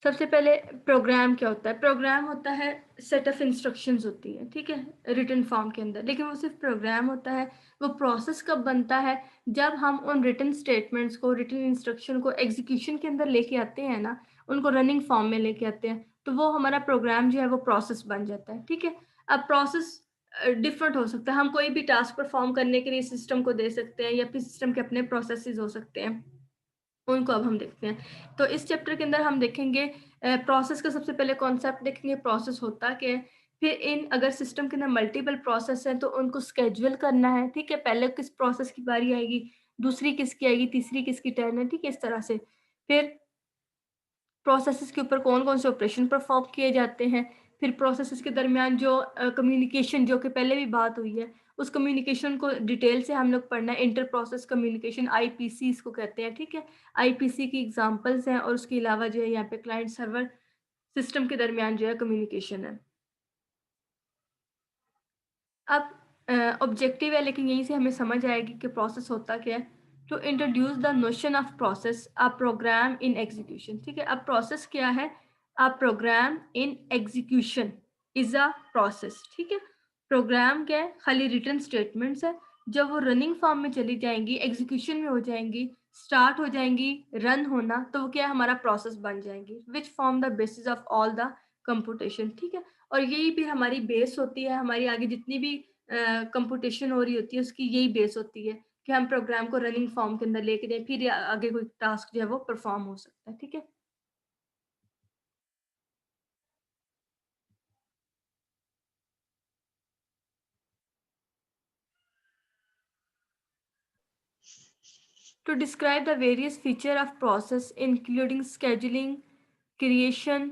सबसे पहले प्रोग्राम क्या होता है? प्रोग्राम होता है सेट ऑफ इंस्ट्रक्शंस होती है, ठीक है? रिटन फॉर्म के अंदर, लेकिन वो सिर्फ़ प्रोग्राम होता है। वो प्रोसेस कब बनता है? जब हम उन रिटन स्टेटमेंट्स को, रिटन इंस्ट्रक्शन को एग्ज़ीक्यूशन के अंदर लेके आते हैं ना, उनको रनिंग फॉर्म में लेके आते हैं, तो वो हमारा प्रोग्राम जो है वो प्रोसेस बन जाता है, ठीक है? अब प्रोसेस डिफरेंट हो सकता है। हम कोई भी टास्क परफ़ॉर्म करने के लिए सिस्टम को दे सकते हैं या फिर सिस्टम के अपने प्रोसेसेस हो सकते हैं। उनको अब हम देखते हैं। तो इस चैप्टर के अंदर हम देखेंगे प्रोसेस का सबसे पहले कॉन्सेप्ट देखेंगे प्रोसेस होता क्या है? फिर इन अगर सिस्टम के अंदर मल्टीपल प्रोसेस हैं तो उनको शेड्यूल करना है, ठीक है? पहले किस प्रोसेस की बारी आएगी, दूसरी किसकी आएगी, तीसरी किसकी टर्न है, ठीक है? इस तरह से। फिर प्रोसेसेस के ऊपर कौन-कौन से ऑपरेशन परफ़ॉर्म किए जाते हैं। फिर प्रोसेसेस के दरमियान जो कम्युनिकेशन जो कि पहले भी बात हुई है, उस कम्युनिकेशन को डिटेल से हम लोग पढ़ना है। इंटर प्रोसेस कम्युनिकेशन आईपीसी इसको कहते हैं, ठीक है? आईपीसी की एग्ज़ाम्पल्स हैं और उसके अलावा जो है यहाँ पे क्लाइंट सर्वर सिस्टम के दरमियान जो है कम्युनिकेशन है। अब ऑब्जेक्टिव है लेकिन यहीं से हमें समझ आएगी कि प्रोसेस होता क्या है। To introduce the notion of process a program in execution, ठीक है? अब प्रोसेस क्या है? A program in execution is a process, ठीक है? प्रोग्राम क्या है? खाली रिटन स्टेटमेंट्स है। जब वो रनिंग फॉर्म में चली जाएंगी, एग्जीक्यूशन में हो जाएंगी, स्टार्ट हो जाएंगी रन होना, तो वो क्या है? हमारा प्रोसेस बन जाएंगी which form the basis of all the computation, ठीक है? और यही भी हमारी बेस होती है, हमारी आगे जितनी भी कंप्यूटेशन हो रही होती है, उसकी यही बेस होती है कि हम प्रोग्राम को रनिंग फॉर्म के अंदर लेके जाएँ, फिर आगे कोई टास्क जो है वो परफॉर्म हो सकता है, ठीक है? To describe the various feature of process including scheduling, creation,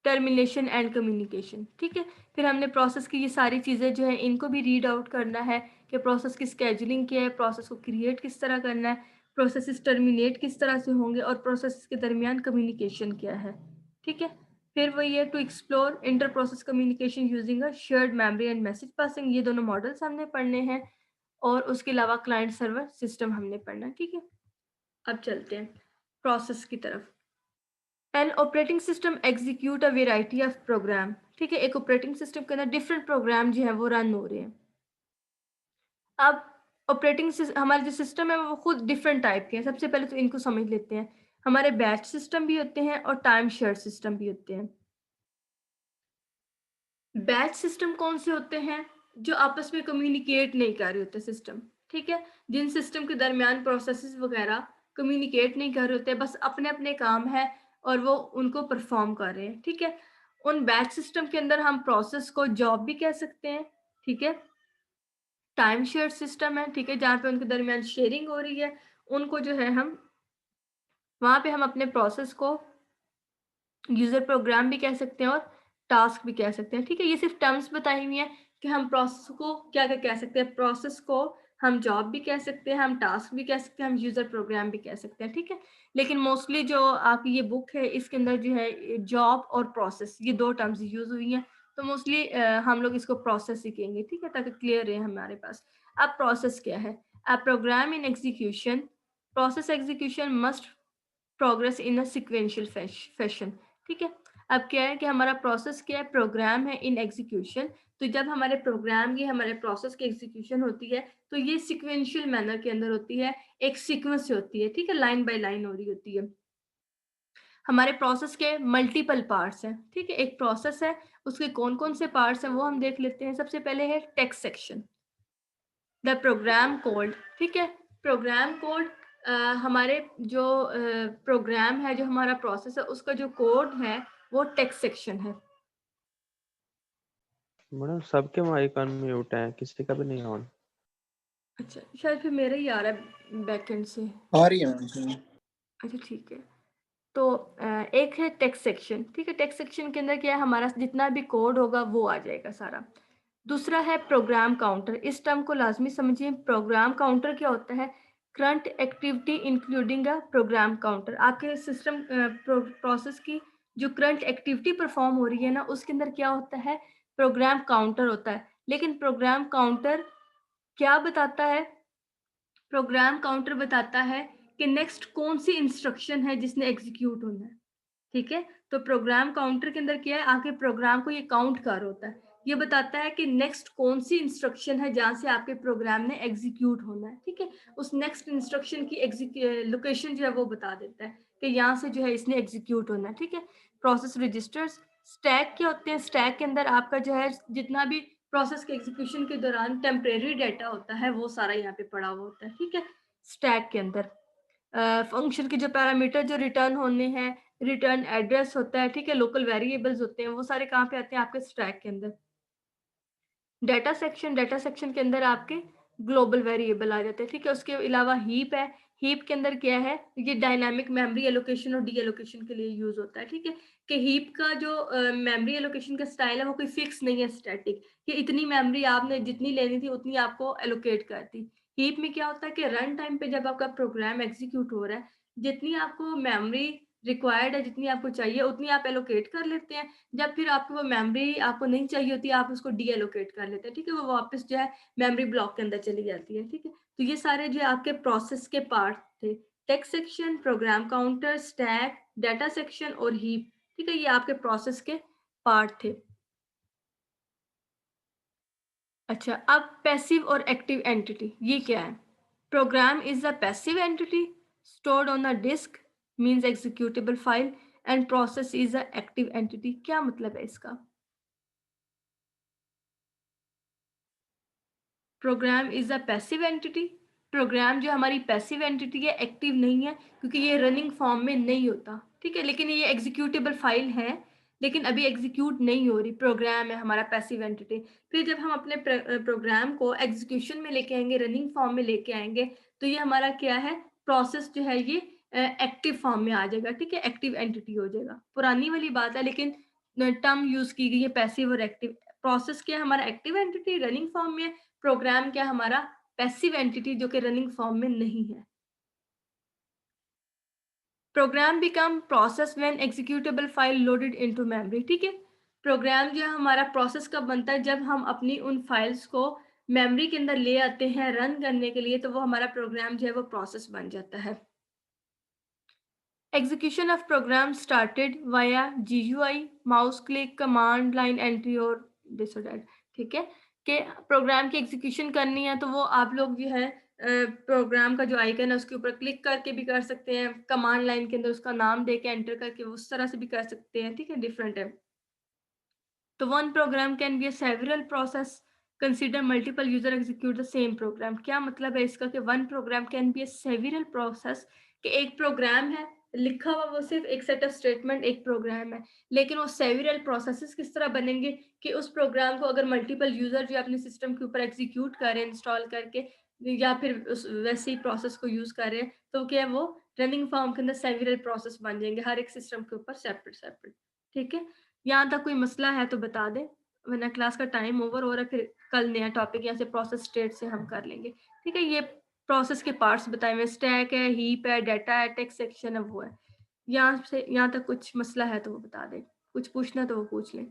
termination and communication, ठीक है? फिर हमने प्रोसेस की ये सारी चीज़ें जो है इनको भी रीड आउट करना है कि प्रोसेस की स्केड्यूलिंग क्या है, प्रोसेस को क्रिएट किस तरह करना है, प्रोसेसेस टर्मिनेट किस तरह से होंगे और प्रोसेस के दरमियान कम्युनिकेशन क्या है, ठीक है? फिर वही है to explore inter process communication using a shared memory and message passing, ये दोनों मॉडल्स हमने पढ़ने हैं और उसके अलावा क्लाइंट सर्वर सिस्टम हमने पढ़ना है, ठीक है? अब चलते हैं प्रोसेस की तरफ। An operating system execute a variety of program, ठीक है? एक ऑपरेटिंग सिस्टम के अंदर डिफरेंट प्रोग्राम जो है वो रन हो रहे हैं। अब हमारे जो सिस्टम है वो खुद डिफरेंट टाइप के हैं। सबसे पहले तो इनको समझ लेते हैं। हमारे बैच सिस्टम भी होते हैं और टाइम शेयर सिस्टम भी होते हैं। बैच सिस्टम कौन से होते हैं? जो आपस में कम्युनिकेट नहीं कर रहे होते सिस्टम, ठीक है? जिन सिस्टम के दरमियान प्रोसेसेस वगैरह कम्युनिकेट नहीं कर रहे होते, बस अपने-अपने काम है और वो उनको परफॉर्म कर रहे हैं, ठीक है? उन बैच सिस्टम के अंदर हम प्रोसेस को जॉब भी कह सकते हैं, ठीक है? टाइम शेयर सिस्टम है, ठीक है? जहाँ पे उनके दरमियान शेयरिंग हो रही है, उनको जो है हम वहाँ पे हम अपने प्रोसेस को यूज़र प्रोग्राम भी कह सकते हैं और टास्क भी कह सकते हैं, ठीक है? ये सिर्फ़ टर्म्स बताई हुई हैं कि हम प्रोसेस को क्या-क्या कह सकते हैं। प्रोसेस को हम जॉब भी कह सकते हैं, हम टास्क भी कह सकते हैं, हम यूज़र प्रोग्राम भी कह सकते हैं, ठीक है? लेकिन मोस्टली जो आपकी ये बुक है, इसके अंदर जो है जॉब और प्रोसेस ये 2 टर्म्स यूज़ हुई हैं। तो मोस्टली हम लोग इसको प्रोसेस ही कहेंगे, ठीक है? ताकि क्लियर रहे हमारे पास। अब प्रोसेस क्या है? A program in execution process execution must progress in a sequential fashion, ठीक है? अब क्या है कि हमारा प्रोसेस क्या है? प्रोग्राम है इन एग्जीक्यूशन। तो जब हमारे प्रोग्राम की हमारे प्रोसेस की एग्जीक्यूशन होती है तो ये सीक्वेंशियल मैनर के अंदर होती है, एक सीक्वेंस से होती है, ठीक है? लाइन बाय लाइन हो रही होती है। हमारे प्रोसेस के मल्टीपल पार्ट्स हैं, ठीक है? एक प्रोसेस है, उसके कौन-कौन से पार्ट्स हैं वो हम देख लेते हैं। सबसे पहले है text section, the program code, ठीक है? प्रोग्राम कोड हमारे जो प्रोग्राम है, जो हमारा प्रोसेस है, उसका जो कोड है, वो टेक्स्ट सेक्शन है। मैडम सबके माइकन म्यूट है, किसी का भी नहीं ऑन। अच्छा, शायद फिर मेरा ही आ रहा है बैकएंड से। आ रही है मैम। अच्छा, ठीक है। तो एक है टेक्स्ट सेक्शन, ठीक है? टेक्स्ट सेक्शन के अंदर क्या है, हमारा जितना भी कोड होगा, वो आ जाएगा सारा। दूसरा है प्रोग्राम काउंटर, इस टर्म को लाज़मी समझिए। प्रोग्राम काउंटर क्या होता है? Current activity including a program counter. आपके सिस्टम प्रोसेस की जो करंट एक्टिविटी परफॉर्म हो रही है ना, उसके अंदर क्या होता है? प्रोग्राम काउंटर होता है। लेकिन प्रोग्राम काउंटर क्या बताता है? प्रोग्राम काउंटर बताता है कि नेक्स्ट कौन सी इंस्ट्रक्शन है जिसने एग्जीक्यूट होना है। ठीक है। तो प्रोग्राम काउंटर के अंदर क्या है, आपके प्रोग्राम को ये काउंट कर होता है, ये बताता है कि नेक्स्ट कौन सी इंस्ट्रक्शन है जहाँ से आपके प्रोग्राम ने एग्जीक्यूट होना है। ठीक है, उस नेक्स्ट इंस्ट्रक्शन की लोकेशन जो है वो बता देता है कि यहाँ से जो है इसने एग्जीक्यूट होना है। ठीक है, प्रोसेस रजिस्टर्स। स्टैक क्या होते हैं, स्टैक के अंदर आपका जो है जितना भी प्रोसेस के एग्जीक्यूशन के दौरान टेम्परेरी डाटा होता है वो सारा यहाँ पे पड़ा हुआ होता है। ठीक है, स्टैक के अंदर फंक्शन के जो पैरामीटर जो रिटर्न होने हैं, रिटर्न एड्रेस होता है, ठीक है, लोकल वेरिएबल्स होते हैं, वो सारे कहाँ पे आते हैं, आपके स्टैक के अंदर। डाटा सेक्शन के अंदर आपके ग्लोबल वेरिएबल आ जाते हैं। ठीक है, उसके अलावा हीप है। हीप के अंदर क्या है, ये डायनामिक मेमोरी एलोकेशन और डी एलोकेशन के लिए यूज होता है। ठीक है, कि हीप का जो मेमोरी एलोकेशन का स्टाइल है वो कोई फिक्स नहीं है, स्टैटिक, कि इतनी मेमोरी आपने जितनी लेनी थी उतनी आपको एलोकेट कर दी। हीप में क्या होता है कि रन टाइम पे जब आपका प्रोग्राम एग्जीक्यूट हो रहा है, जितनी आपको मेमोरी रिक्वायर्ड है, जितनी आपको चाहिए उतनी आप एलोकेट कर लेते हैं। जब फिर आपको वो मेमोरी आपको नहीं चाहिए होती, आप उसको डी एलोकेट कर लेते हैं। ठीक है, वो वापस जो है मेमोरी ब्लॉक के अंदर चली जाती है। ठीक है, तो ये सारे जो है आपके प्रोसेस के पार्ट थे, text section, program counter, stack, data section और हीप। ठीक है, ये आपके प्रोसेस के पार्ट थे। अच्छा, अब पैसिव और एक्टिव एंटिटी ये क्या है? Program is a passive entity stored on a disk, means executable file, and process is a active entity। क्या मतलब है इसका? Program is a passive entity. Program जो हमारी पैसिव एंटिटी है, एक्टिव नहीं है, क्योंकि ये रनिंग फॉर्म में नहीं होता। ठीक है, लेकिन ये एग्जीक्यूटेबल फाइल है, लेकिन अभी एग्जीक्यूट नहीं हो रही। प्रोग्राम है हमारा पैसिव एंटिटी। फिर जब हम अपने प्रोग्राम को एग्जीक्यूशन में लेके आएंगे, रनिंग फॉर्म में लेके आएंगे, तो ये हमारा क्या है, प्रोसेस जो है ये एक्टिव फॉर्म में आ जाएगा। ठीक है, एक्टिव एंटिटी हो जाएगा। पुरानी वाली बात है, लेकिन टर्म यूज की गई है पैसिव और एक्टिव। प्रोसेस क्या है हमारा, एक्टिव एंटिटी रनिंग फॉर्म में। प्रोग्राम क्या हमारा, पैसिव एंटिटी जो कि रनिंग फॉर्म में नहीं है। Program become process when executable file loaded into memory. ठीक है, प्रोग्राम जो है हमारा प्रोसेस कब बनता है, जब हम अपनी उन फाइल्स को मेमोरी के अंदर ले आते हैं रन करने के लिए, तो वो हमारा प्रोग्राम जो है वो प्रोसेस बन जाता है। Execution of program started via GUI, mouse click, command line entry और दिस और दैट। ठीक है, कि प्रोग्राम की एग्जीक्यूशन करनी है तो वो आप लोग जो है प्रोग्राम का जो आइकन है उसके ऊपर क्लिक करके भी कर सकते हैं, कमांड लाइन के अंदर उसका नाम दे के एंटर करके उस तरह से भी कर सकते हैं। ठीक है, डिफरेंट है। तो one program can be a several process, consider multiple user execute the same program. क्या मतलब है इसका, कि one program can be a several process, कि एक प्रोग्राम है लिखा हुआ, वो सिर्फ एक सेट ऑफ स्टेटमेंट एक प्रोग्राम है, लेकिन वो सेवरल प्रोसेसेस किस तरह बनेंगे कि उस प्रोग्राम को अगर मल्टीपल यूजर जो अपने सिस्टम के ऊपर एग्जीक्यूट करें इंस्टॉल करके, या फिर उस वैसे ही प्रोसेस को यूज करें, तो क्या है वो रनिंग फॉर्म के अंदर सेवरल प्रोसेस बन जाएंगे हर एक सिस्टम के ऊपर सेपरेट सेपरेट। ठीक है, यहाँ तक कोई मसला है तो बता दें, वरना क्लास का टाइम ओवर हो रहा है, फिर कल नया टॉपिक यहाँ से प्रोसेस स्टेट से हम कर लेंगे। ठीक है, ये प्रोसेस के पार्ट्स बताए हुए, स्टैक है, हीप है, डाटा है, टेक्स्ट सेक्शन है, वो है। यहाँ से यहाँ तक कुछ मसला है तो वो बता दें, कुछ पूछना तो वो पूछ लें।